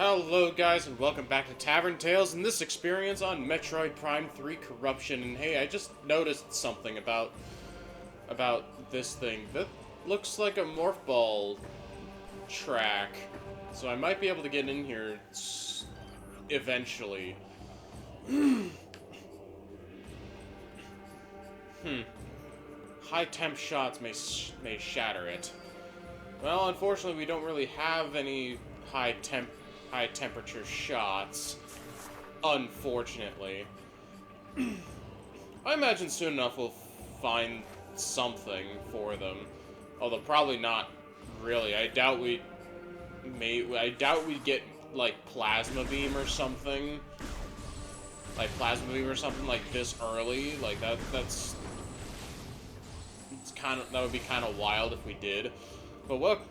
Hello guys and welcome back to Tavern Tales and this experience on Metroid Prime 3 Corruption. And hey, I just noticed something about this thing. That looks like a morph ball track. So I might be able to get in here eventually. High temp shots may shatter it. Well, unfortunately we don't really have any high temperature shots, unfortunately. I imagine soon enough we'll find something for them, although probably not really. I doubt we'd get like plasma beam or something, like this early. Like that would be kind of wild if we did. But what?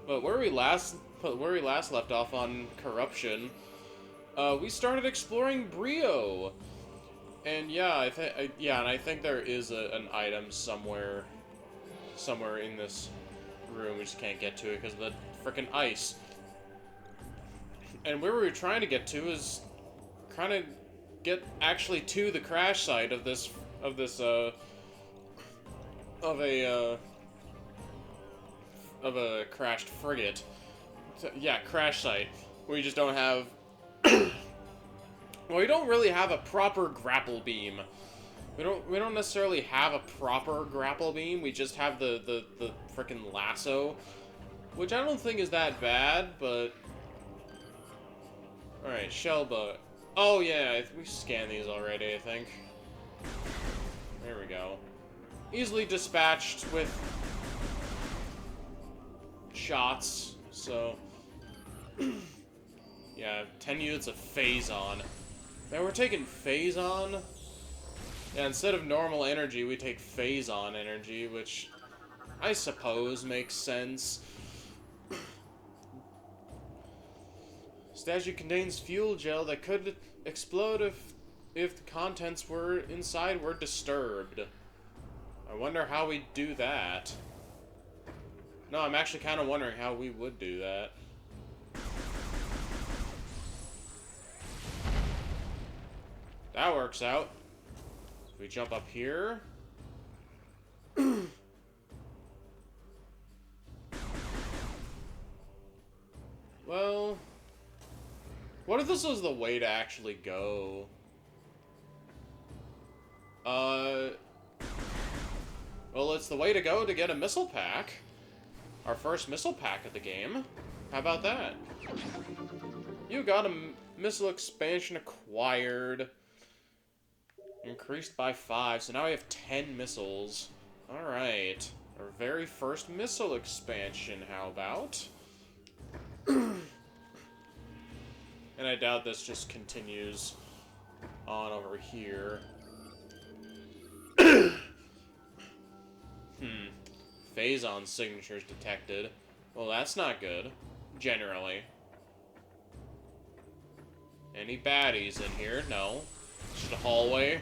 But where we last left off on Corruption, we started exploring Brio, and yeah, I think there is an item somewhere in this room. We just can't get to it because of the frickin' ice. And where we were trying to get to is kind of get actually to the crash site of a crashed frigate. So, yeah, crash site. We just don't have... Well, we don't really have a proper grapple beam. We don't necessarily have a proper grapple beam. We just have the frickin' lasso, which I don't think is that bad, but... Alright, Shellbug. Oh yeah, we scanned these already, I think. There we go. Easily dispatched with shots, so... Yeah, 10 units of Phazon. Man, we're taking Phazon? Yeah, instead of normal energy, we take Phazon energy, which I suppose makes sense. Statue contains fuel gel that could explode if the contents inside were disturbed. I wonder how we do that. No, I'm actually kind of wondering how we would do that. That works out. So we jump up here. Well, what if this was the way to actually go? Well, it's the way to go to get a missile pack. Our first missile pack of the game. How about that? You got a missile expansion acquired. Increased by 5, so now we have 10 missiles. Alright. Our very first missile expansion, how about? And I doubt this just continues on over here. Phazon signatures detected. Well, that's not good. Generally. Any baddies in here? No. Just a hallway.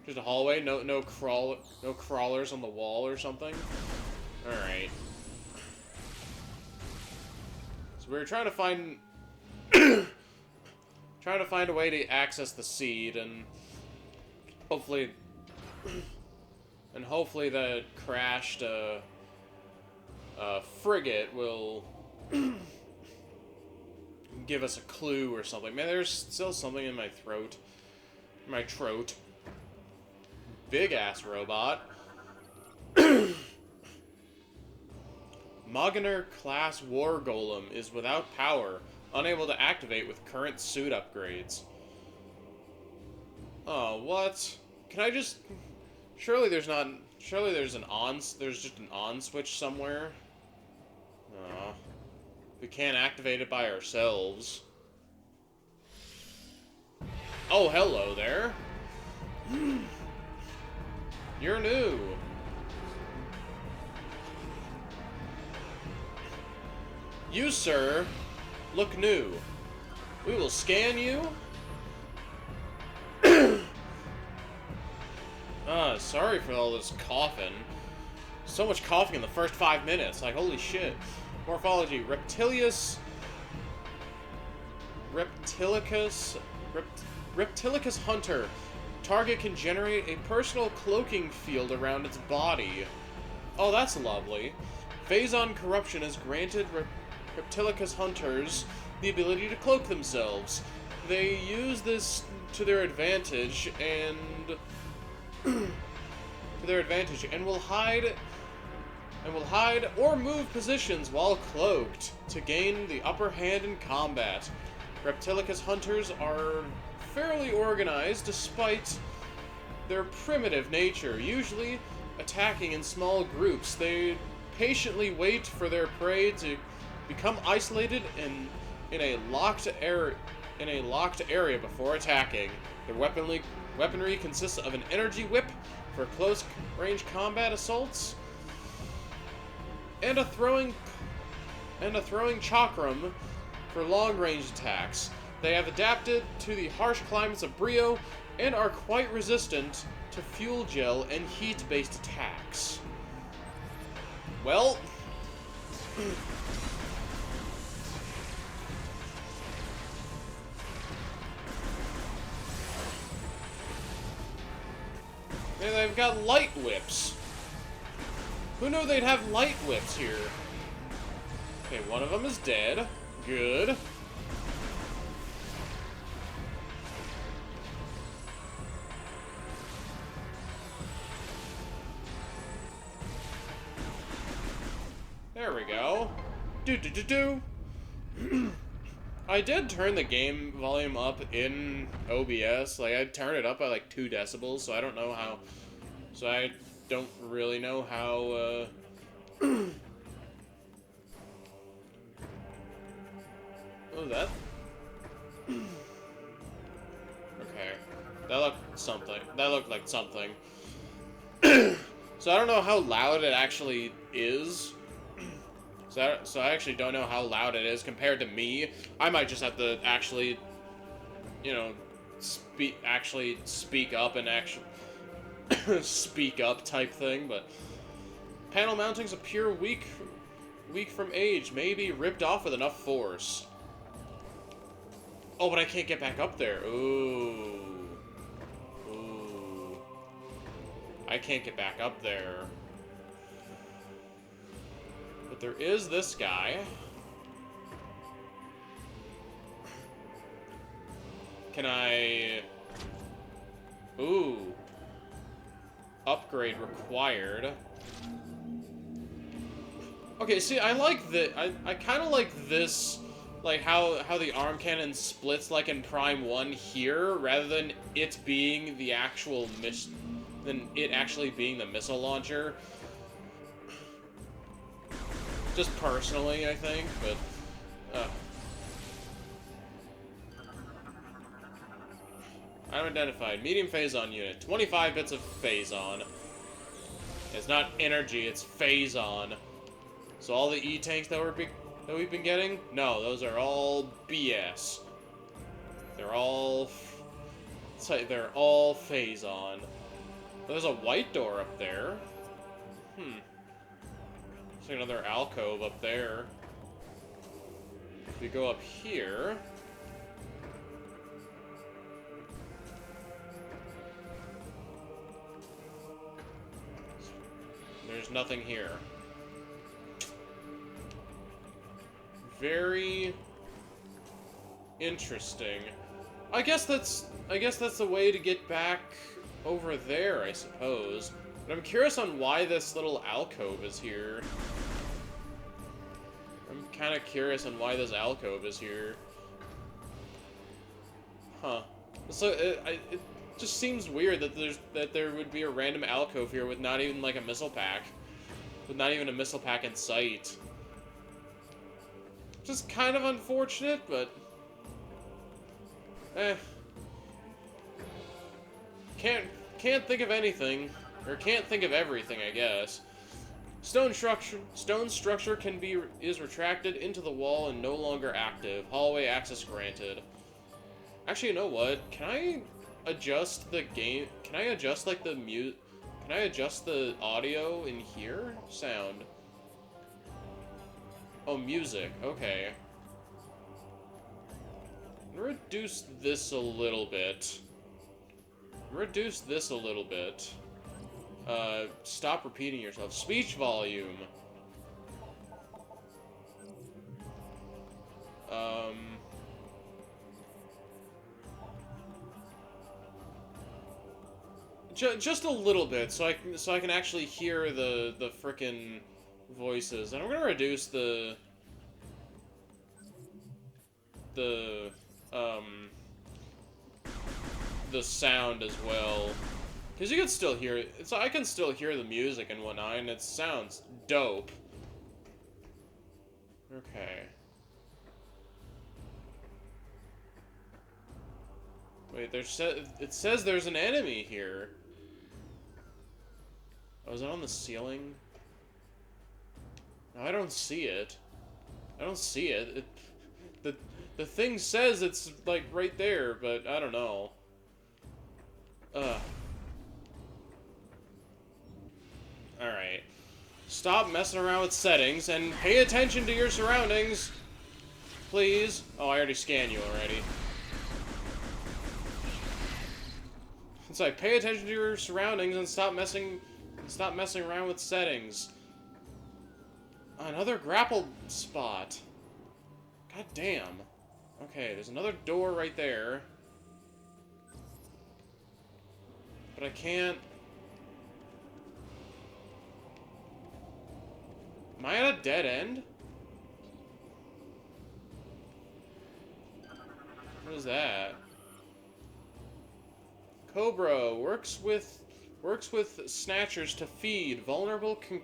Just a hallway. No crawlers on the wall or something. All right. So we were trying to find a way to access the seed, and hopefully the crashed frigate will give us a clue or something. Man, there's still something in my throat. My throat. Big ass robot. Moggener class war golem is without power, unable to activate with current suit upgrades. Oh, what? Can I just... Surely there's just an on switch somewhere. Oh. We can't activate it by ourselves. Oh, hello there. You're new. You, sir, look new. We will scan you. Sorry for all this coughing. So much coughing in the first 5 minutes. Like, holy shit. Morphology. Reptilius Reptilicus... Reptilicus Hunter. Target can generate a personal cloaking field around its body. Oh, that's lovely. Phazon Corruption has granted Reptilicus Hunters the ability to cloak themselves. They use this to their advantage and will hide or move positions while cloaked to gain the upper hand in combat. Reptilicus Hunters are fairly organized despite their primitive nature, usually attacking in small groups. They patiently wait for their prey to become isolated in a locked area before attacking. Their weaponry consists of an energy whip for close-range combat assaults and a throwing chakram for long-range attacks. They have adapted to the harsh climates of Brio and are quite resistant to fuel gel and heat-based attacks. Well, and they've got light whips. Who knew they'd have light whips here? Okay, one of them is dead. Good. There we go. Do. I did turn the game volume up in OBS. Like, I turned it up by like 2 decibels, so I don't know how. So I don't really know how. Oh, that. Okay, that looked something. That looked like something. So I don't know how loud it actually is. So I actually don't know how loud it is compared to me. I might just have to actually, you know, speak up and actually speak up type thing. But panel mounting's appear weak from age, maybe ripped off with enough force. Oh, but I can't get back up there. Ooh. I can't get back up there. But there is this guy. Can I... Ooh. Upgrade required. Okay, see, I like the... I kind of like this... Like, how the arm cannon splits like in Prime 1 here, rather than it being the actual than it actually being the missile launcher. Just personally, I think, but... Item identified. Medium Phazon unit. 25 bits of Phazon. It's not energy, it's Phazon. So all the E-tanks that we've been getting? No, those are all BS. They're all Phazon. There's a white door up there. There's another alcove up there. If we go up here... There's nothing here. Very interesting. I guess that's the way to get back over there, I suppose. But I'm curious on why this little alcove is here. I'm kind of curious on why this alcove is here. Huh. So it just seems weird that there would be a random alcove here with not even like a missile pack. With not even a missile pack in sight. Just kind of unfortunate, but... Can't think of anything. Or can't think of everything, I guess. Stone structure is retracted into the wall and no longer active. Hallway access granted. Actually, you know what? Can I adjust the game? Can I adjust like the mute? Can I adjust the audio in here? Sound. Oh, music. Okay. reduce this a little bit. Reduce this a little bit. Stop repeating yourself. Speech volume. Just a little bit, so I can actually hear the frickin' voices. And I'm gonna reduce the sound as well, because you can still hear it. I can still hear the music and whatnot, and it sounds dope. Okay. Wait, it says there's an enemy here. Oh, is it on the ceiling? No, I don't see it. I don't see it. The thing says it's, like, right there, but I don't know. Alright. Stop messing around with settings and pay attention to your surroundings. Please. Oh, I already scanned you already. It's like, pay attention to your surroundings and stop messing around with settings. Another grapple spot. God damn. Okay, there's another door right there. But I can't... Am I at a dead end? What is that? Cobra works with snatchers to feed vulnerable to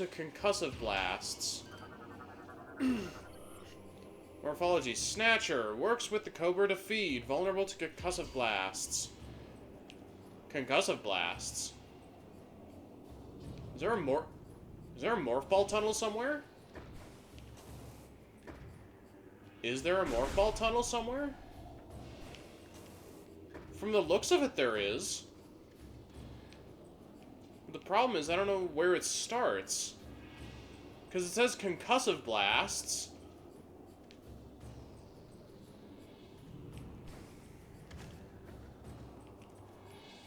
concussive blasts. Morphology. Snatcher works with the Cobra to feed vulnerable to concussive blasts. Concussive blasts. Is there a morph ball tunnel somewhere? Is there a morph ball tunnel somewhere? From the looks of it, there is. The problem is I don't know where it starts. Because it says concussive blasts.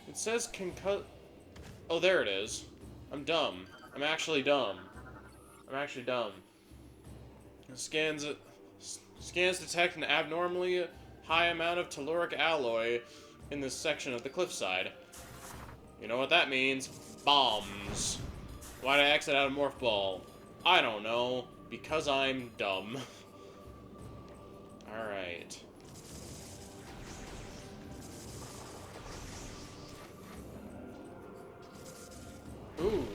It says Oh, there it is. I'm dumb. I'm actually dumb. I'm actually dumb. Scans detect an abnormally high amount of telluric alloy in this section of the cliffside. You know what that means? Bombs. Why'd I exit out of Morph Ball? I don't know. Because I'm dumb. Alright. Ooh.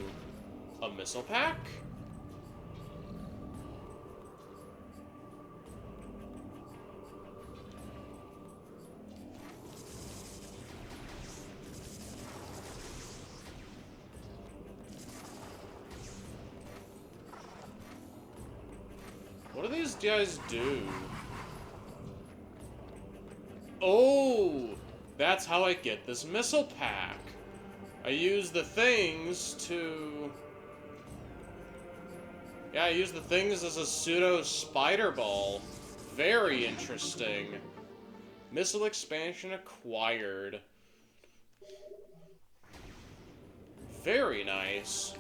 A missile pack? What do these guys do? Oh! That's how I get this missile pack. I use the things to... Yeah, I use the things as a pseudo spider ball. Very interesting. Missile expansion acquired. Very nice.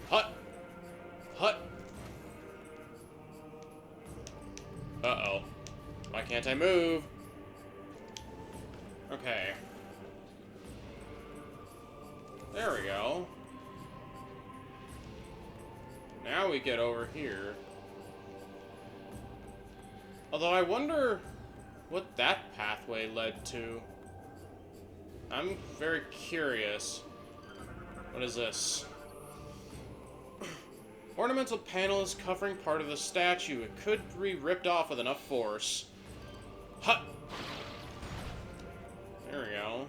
Hut! Hut! Uh-oh. Why can't I move? Okay. There we go. Now we get over here. Although I wonder what that pathway led to. I'm very curious. What is this? Ornamental panel is covering part of the statue. It could be ripped off with enough force. Hut! There we go.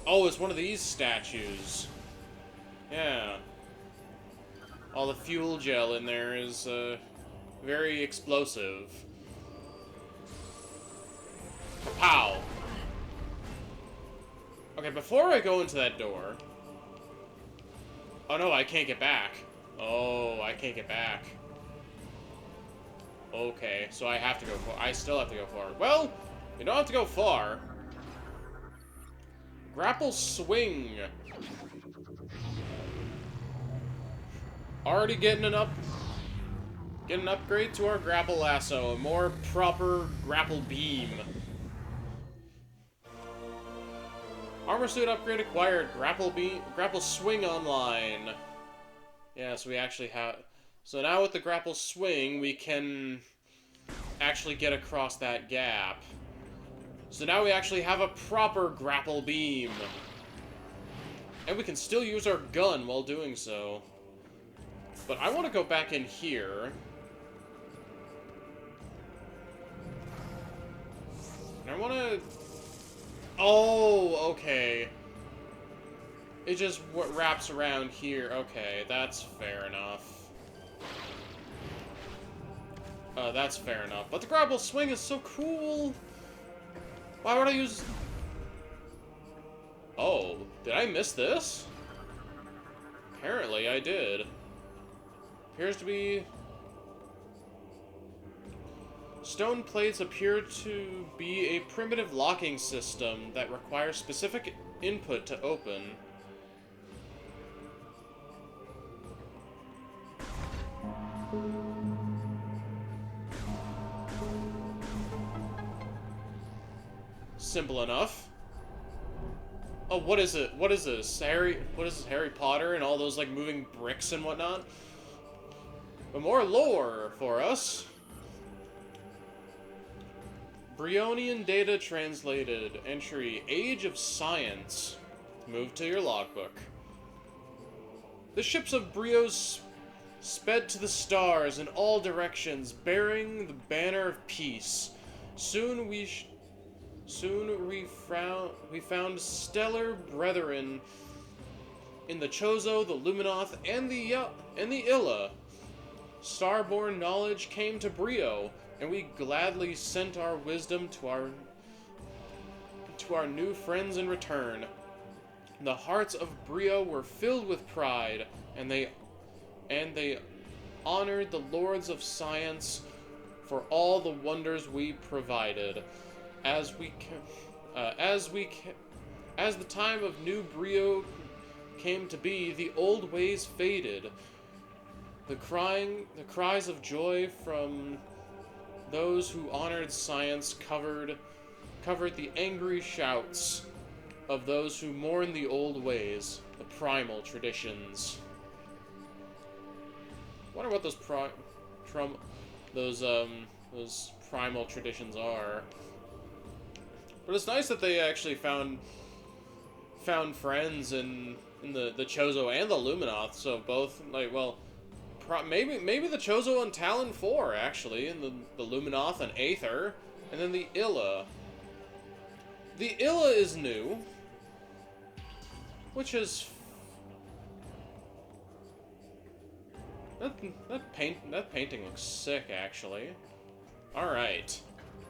Oh, it's one of these statues. Yeah. All the fuel gel in there is, very explosive. Pow! Okay, before I go into that door... Oh no, I can't get back. Oh, I can't get back. Okay, so I have to go far. I still have to go far. Well, you don't have to go far. Grapple swing. Already getting an upgrade to our grapple lasso, a more proper grapple beam. Armor suit upgrade acquired. Grapple swing online. Yeah, so we actually have. So now with the grapple swing, we can actually get across that gap. So now we actually have a proper grapple beam. And we can still use our gun while doing so. But I want to go back in here. And I want to... Oh, okay. It just wraps around here. Okay, that's fair enough. That's fair enough. But the grapple swing is so cool. Why would I use... Oh, did I miss this? Apparently I did. Appears to be... Stone plates appear to be a primitive locking system that requires specific input to open. Simple enough. Oh, what is it? What is this? What is this? Harry Potter and all those, like, moving bricks and whatnot? But more lore for us. Brionian data translated. Entry, Age of Science. Move to your logbook. The ships of Brios sped to the stars in all directions, bearing the banner of peace. Soon we found stellar brethren in the Chozo, the Luminoth, and the Illa. Starborn knowledge came to Brio, and we gladly sent our wisdom to our new friends in return. The hearts of Brio were filled with pride, and they honored the lords of science for all the wonders we provided. As the time of new Brio came to be, the old ways faded. The cries of joy from those who honored science covered the angry shouts of those who mourn the old ways, the primal traditions. I wonder what those primal traditions are. But it's nice that they actually found friends in the Chozo and the Luminoth. So both, like, well, maybe the Chozo and Talon 4 actually, and the Luminoth and Aether, and then the Illa. The Illa is new, which is that painting looks sick actually. All right,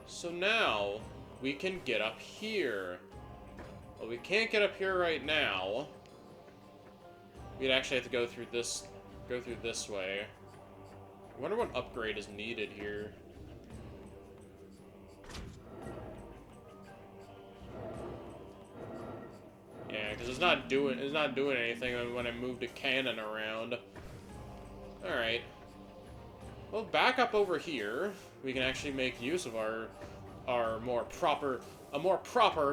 so now we can get up here. Well, we can't get up here right now. We'd actually have to go through this way. I wonder what upgrade is needed here. Yeah, because it's not doing anything when I move the cannon around. All right. Well, back up over here, we can actually make use of a more proper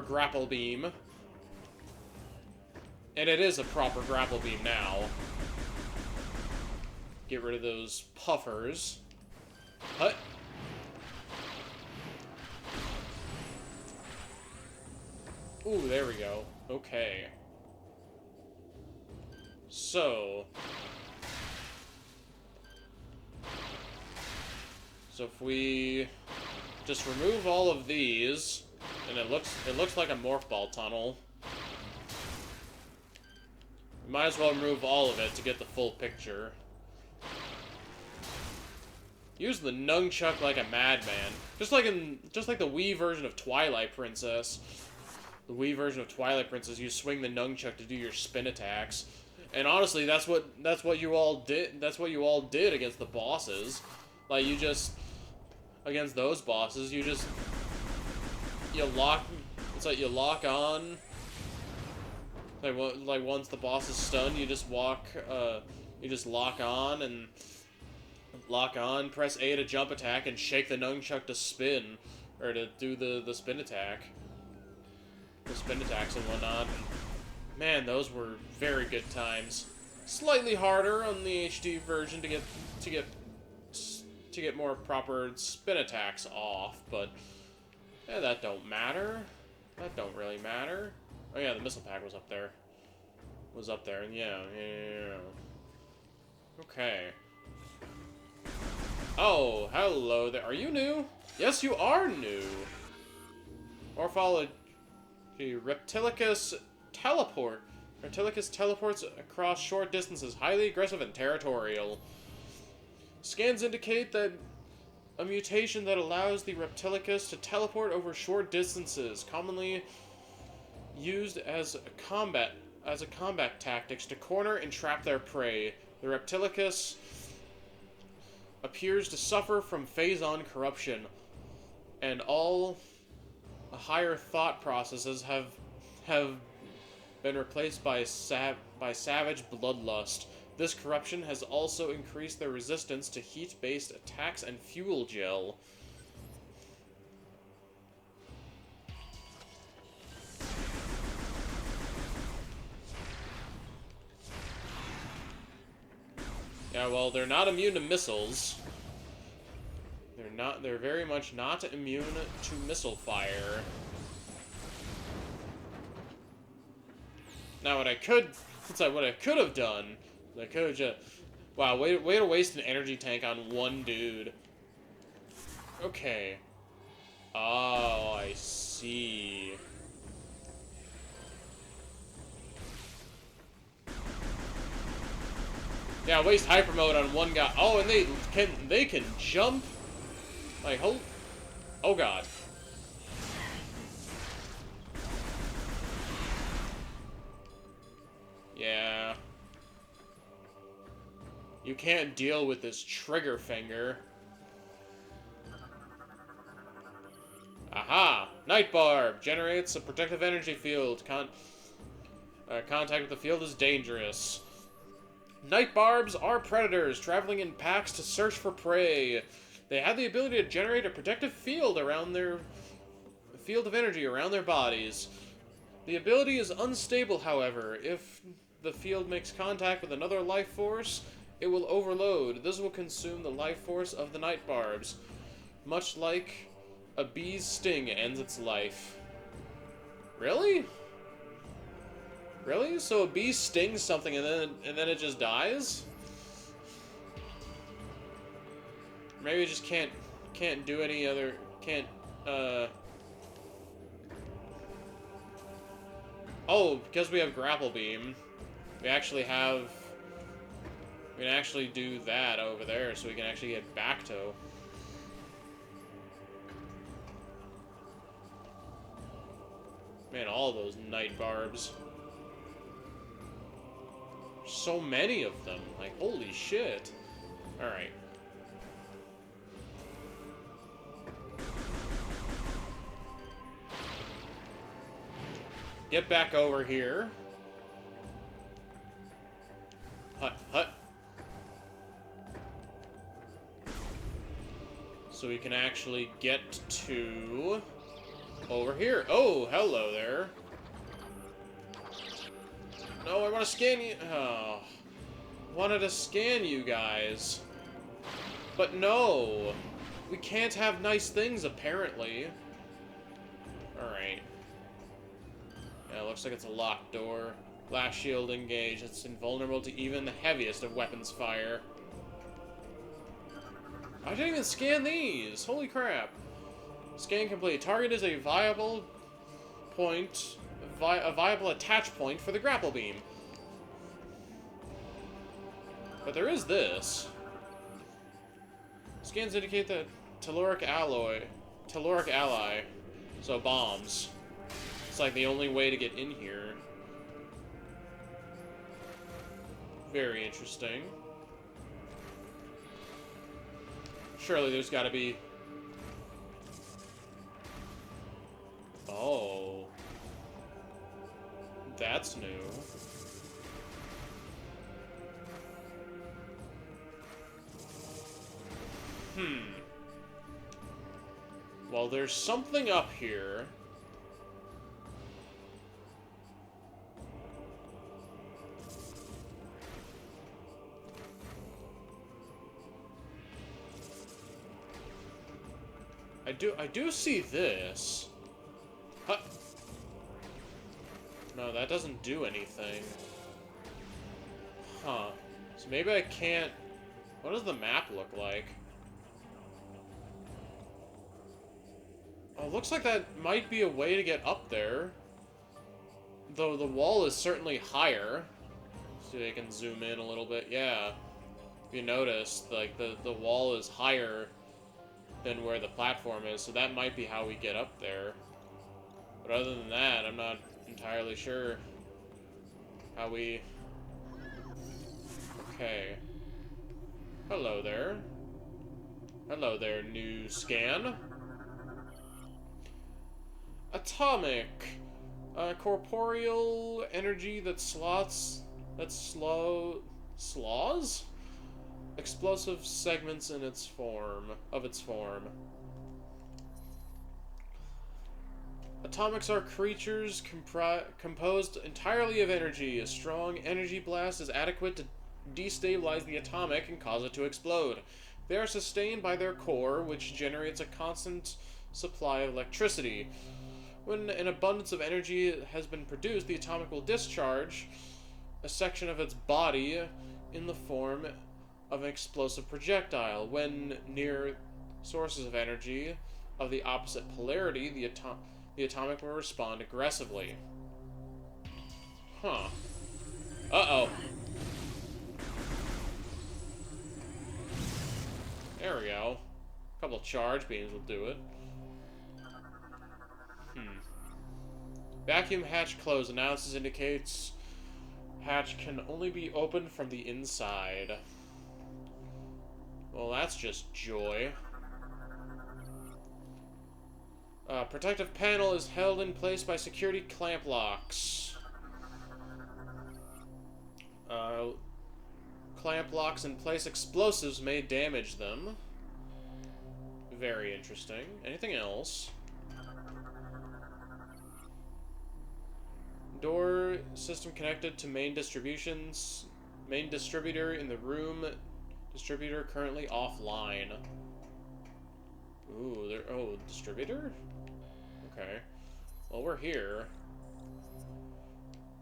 grapple beam. And it is a proper grapple beam now. Get rid of those puffers. Hut. Ooh, there we go. Okay. So if we just remove all of these, and it looks like a morph ball tunnel. We might as well remove all of it to get the full picture. Use the nunchuck like a madman, just like the Wii version of Twilight Princess. The Wii version of Twilight Princess, you swing the nunchuck to do your spin attacks, and honestly, that's what you all did. That's what you all did against the bosses. Like, you just against those bosses, you lock. It's like you lock on. Like once the boss is stunned, you just lock on and lock on. Press A to jump attack and shake the nunchuck to spin, or to do the spin attack. The spin attacks and whatnot. Man, those were very good times. Slightly harder on the HD version to get more proper spin attacks off, but yeah, that don't matter. That don't really matter. Oh yeah, the missile pack was up there. Yeah. Okay. Oh, hello there. Are you new? Yes, you are new. Morphology. Reptilicus teleport. Reptilicus teleports across short distances, highly aggressive and territorial. Scans indicate that a mutation that allows the Reptilicus to teleport over short distances, commonly used as combat tactics to corner and trap their prey. The Reptilicus appears to suffer from phase-on corruption, and all higher thought processes have been replaced by savage bloodlust. This corruption has also increased their resistance to heat-based attacks and fuel gel. Yeah, well, they're not immune to missiles. They're very much not immune to missile fire. Now, what I could have done, I could have just... Wow, way to waste an energy tank on one dude. Okay. Oh, I see. Yeah, waste hyper mode on one guy. Oh, and they can jump. Like, oh god. Yeah. You can't deal with this trigger finger. Aha! Night Barb generates a protective energy field. Contact with the field is dangerous. Night Barbs are predators, traveling in packs to search for prey. They have the ability to generate a protective field around their... field of energy around their bodies. The ability is unstable, however. If the field makes contact with another life force, it will overload. This will consume the life force of the Night Barbs, much like a bee's sting ends its life. Really? Really? So a bee stings something and then it just dies? Maybe it just can't do any other... Oh, because we have grapple beam, we can actually do that over there, so we can actually get back to... Man, all those Night Barbs. So many of them. Like, holy shit. Alright. Get back over here. Hut, hut. So we can actually get to... over here. Oh, hello there. No, I want to scan you. Oh. Wanted to scan you guys. But no. We can't have nice things, apparently. Alright. Yeah, it looks like it's a locked door. Glass shield engaged. It's invulnerable to even the heaviest of weapons fire. I didn't even scan these! Holy crap. Scan complete. Target is a viable point... a viable attach point for the grapple beam. But there is this. Scans indicate that telluric ally. So bombs. It's like the only way to get in here. Very interesting. Surely there's gotta be Oh. That's new. Well, there's something up here. I do see this. Huh. No, that doesn't do anything. Huh. So maybe I can't... What does the map look like? Oh, looks like that might be a way to get up there. Though the wall is certainly higher. So you can zoom in a little bit. Yeah. If you notice, like, the wall is higher than where the platform is, so that might be how we get up there. But other than that, I'm not entirely sure how we... Okay. Hello there. Hello there, new scan. Atomic. Corporeal energy that slows? Explosive segments in its form. Atomics are creatures composed entirely of energy. A strong energy blast is adequate to destabilize the atomic and cause it to explode. They are sustained by their core, which generates a constant supply of electricity. When an abundance of energy has been produced, the atomic will discharge a section of its body in the form of an explosive projectile. When near sources of energy of the opposite polarity, the atomic will respond aggressively. Huh. Uh-oh. There we go. A couple charge beams will do it. Vacuum hatch closed. Announces indicates hatch can only be opened from the inside. Well, that's just joy. Protective panel is held in place by security clamp locks. Clamp locks in place. Explosives may damage them. Very interesting. Anything else? Door system connected to main distributions. Main distributor in the room. Distributor currently offline. Ooh, there. Oh, distributor? Okay. Well, we're here.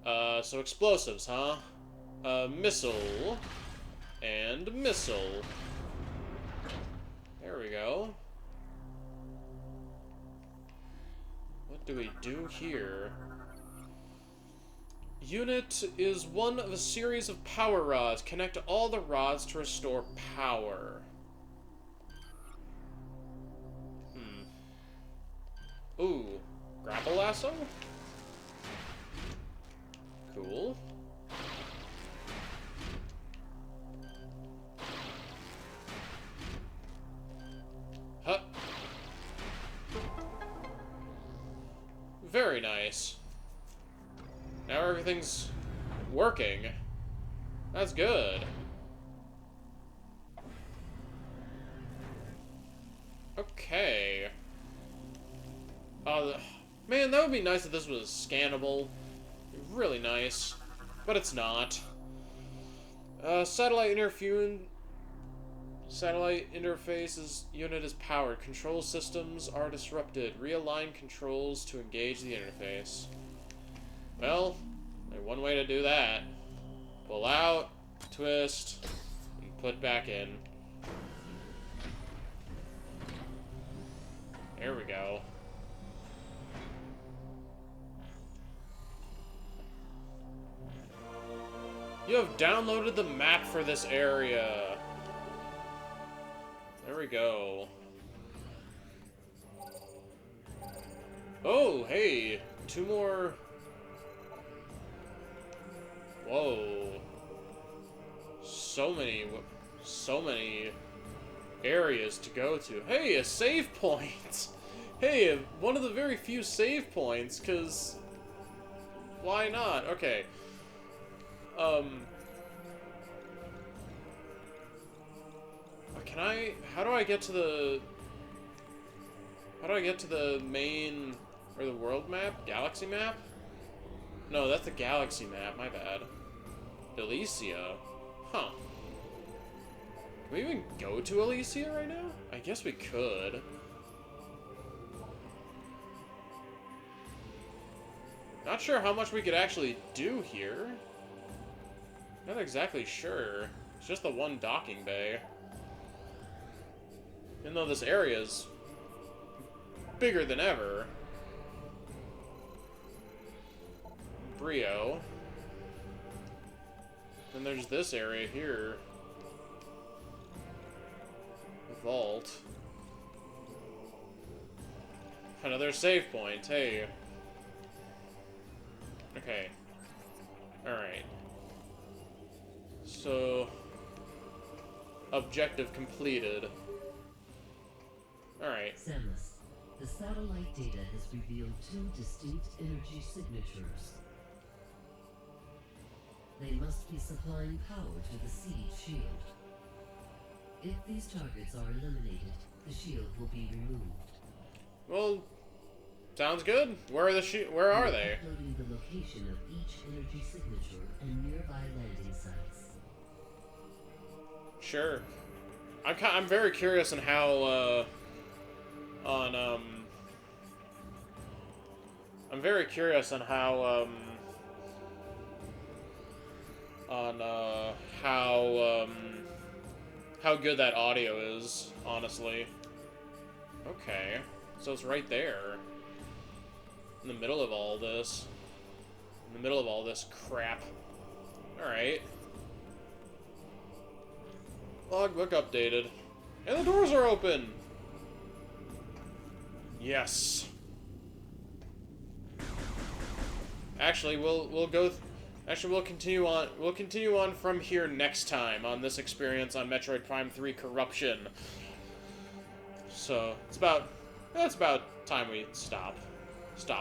So explosives, huh? Missile. And missile. There we go. What do we do here? Unit is one of a series of power rods. Connect all the rods to restore power. Ooh. Grapple lasso? Cool. Huh. Very nice. Now everything's working. That's good. Okay. Man, that would be nice if this was scannable. Really nice. But it's not. Satellite interfaces unit is powered. Control systems are disrupted. Realign controls to engage the interface. Well, there's one way to do that. Pull out, twist, and put back in. There we go. You have downloaded the map for this area. There we go. Oh, hey, 2 more. Whoa. So many areas to go to. Hey, a save point! Hey, one of the very few save points, because... Why not? Okay. Can I... How do I get to the... How do I get to the main... Or the world map? Galaxy map? No, that's the galaxy map. My bad. Elysia. Huh. Can we even go to Elysia right now? I guess we could. Not sure how much we could actually do here. Not exactly sure. It's just the one docking bay. Even though this area's bigger than ever. Brio. Then there's this area here. The vault. Another save point, hey. Okay. Alright. So... Objective completed. Alright. Samus, the satellite data has revealed two distinct energy signatures. They must be supplying power to the siege shield. If these targets are eliminated, the shield will be removed. Well, sounds good. Where are where are they? Uploading the location of each energy signature and nearby landing sites. Sure. I'm very curious on how I'm very curious on how how good that audio is, honestly. Okay. So it's right there. In the middle of all this. In the middle of all this crap. Alright. Logbook updated. And the doors are open! Yes. Actually, we'll continue on. We'll continue on from here next time on this experience on Metroid Prime 3 Corruption. So it's about time we stop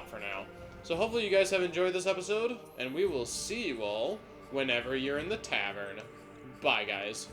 for now. So hopefully you guys have enjoyed this episode, and we will see you all whenever you're in the tavern. Bye, guys.